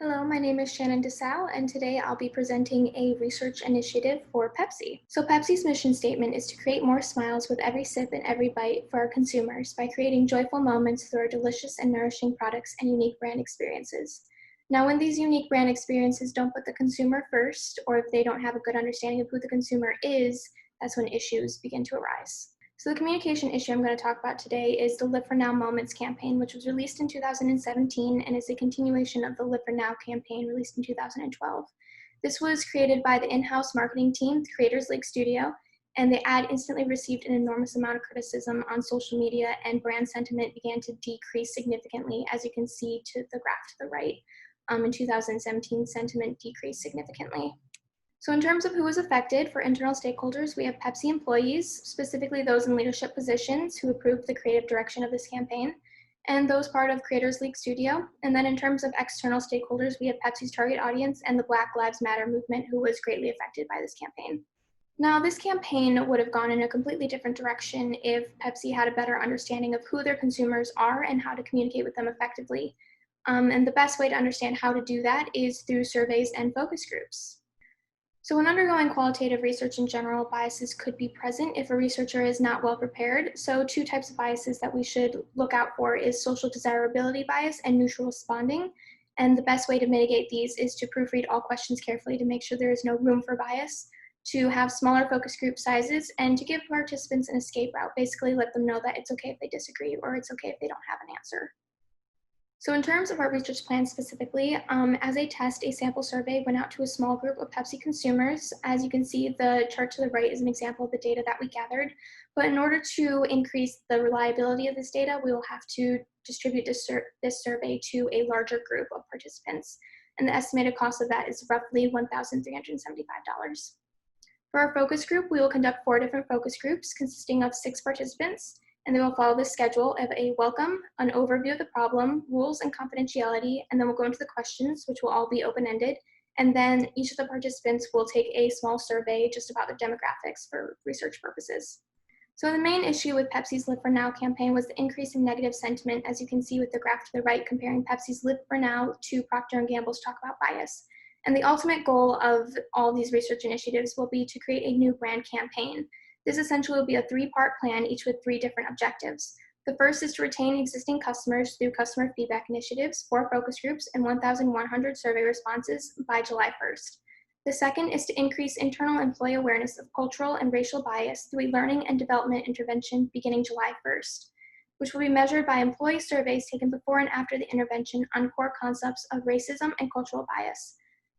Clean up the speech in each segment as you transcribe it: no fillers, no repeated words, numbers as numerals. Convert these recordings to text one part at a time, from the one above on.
Hello, my name is Shannon DeSalle, and today I'll be presenting a research initiative for Pepsi. So, Pepsi's mission statement is to create more smiles with every sip and every bite for our consumers by creating joyful moments through our delicious and nourishing products and unique brand experiences. Now, when these unique brand experiences don't put the consumer first, or if they don't have a good understanding of who the consumer is, that's when issues begin to arise. So the communication issue I'm going to talk about today is the Live for Now Moments campaign, which was released in 2017 and is a continuation of the Live for Now campaign released in 2012. This was created by the in-house marketing team, the Creators League Studio, and the ad instantly received an enormous amount of criticism on social media, and brand sentiment began to decrease significantly, as you can see to the graph to the right. In 2017, sentiment decreased significantly. So in terms of who was affected, for internal stakeholders, we have Pepsi employees, specifically those in leadership positions who approved the creative direction of this campaign, and those part of Creators League Studio. And then in terms of external stakeholders, we have Pepsi's target audience and the Black Lives Matter movement, who was greatly affected by this campaign. Now, this campaign would have gone in a completely different direction if Pepsi had a better understanding of who their consumers are and how to communicate with them effectively. And the best way to understand how to do that is through surveys and focus groups. So when undergoing qualitative research in general, biases could be present if a researcher is not well prepared. So two types of biases that we should look out for is social desirability bias and neutral responding. And the best way to mitigate these is to proofread all questions carefully to make sure there is no room for bias, to have smaller focus group sizes, and to give participants an escape route. Basically let them know that it's okay if they disagree or it's okay if they don't have an answer. So in terms of our research plan specifically, as a test, a sample survey went out to a small group of Pepsi consumers. As you can see, the chart to the right is an example of the data that we gathered. But in order to increase the reliability of this data, we will have to distribute this survey to a larger group of participants. And the estimated cost of that is roughly $1,375. For our focus group, we will conduct 4 different focus groups consisting of 6 participants, and they will follow the schedule of a welcome, an overview of the problem, rules and confidentiality, and then we'll go into the questions, which will all be open-ended, and then each of the participants will take a small survey just about the demographics for research purposes. So the main issue with Pepsi's Live for Now campaign was the increase in negative sentiment, as you can see with the graph to the right comparing Pepsi's Live for Now to Procter & Gamble's Talk About Bias. And the ultimate goal of all these research initiatives will be to create a new brand campaign. This essentially will be a 3-part plan, each with 3 different objectives. The first is to retain existing customers through customer feedback initiatives, 4 focus groups, and 1,100 survey responses by July 1st. The second is to increase internal employee awareness of cultural and racial bias through a learning and development intervention beginning July 1st, which will be measured by employee surveys taken before and after the intervention on core concepts of racism and cultural bias.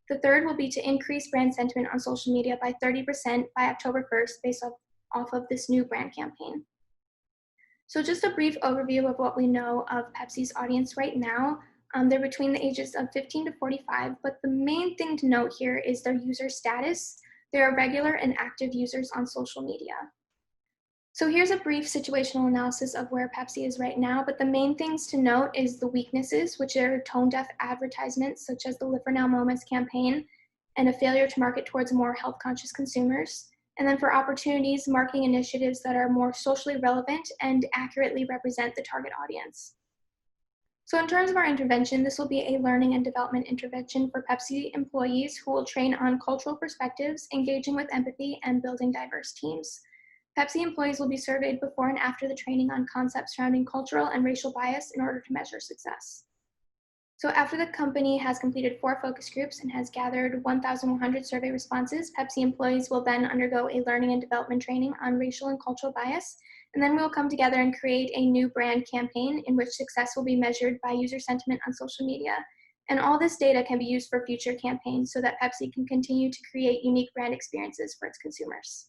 The third will be to increase brand sentiment on social media by 30% by October 1st based off of this new brand campaign. So just a brief overview of what we know of Pepsi's audience right now. They're between the ages of 15 to 45, but the main thing to note here is their user status. They are regular and active users on social media. So here's a brief situational analysis of where Pepsi is right now, but the main things to note is the weaknesses, which are tone-deaf advertisements such as the Live for Now Moments campaign, and a failure to market towards more health-conscious consumers. And then for opportunities, marketing initiatives that are more socially relevant and accurately represent the target audience. So in terms of our intervention, this will be a learning and development intervention for Pepsi employees who will train on cultural perspectives, engaging with empathy, and building diverse teams. Pepsi employees will be surveyed before and after the training on concepts surrounding cultural and racial bias in order to measure success. So after the company has completed 4 focus groups and has gathered 1,100 survey responses, Pepsi employees will then undergo a learning and development training on racial and cultural bias, and then we'll come together and create a new brand campaign in which success will be measured by user sentiment on social media. And all this data can be used for future campaigns so that Pepsi can continue to create unique brand experiences for its consumers.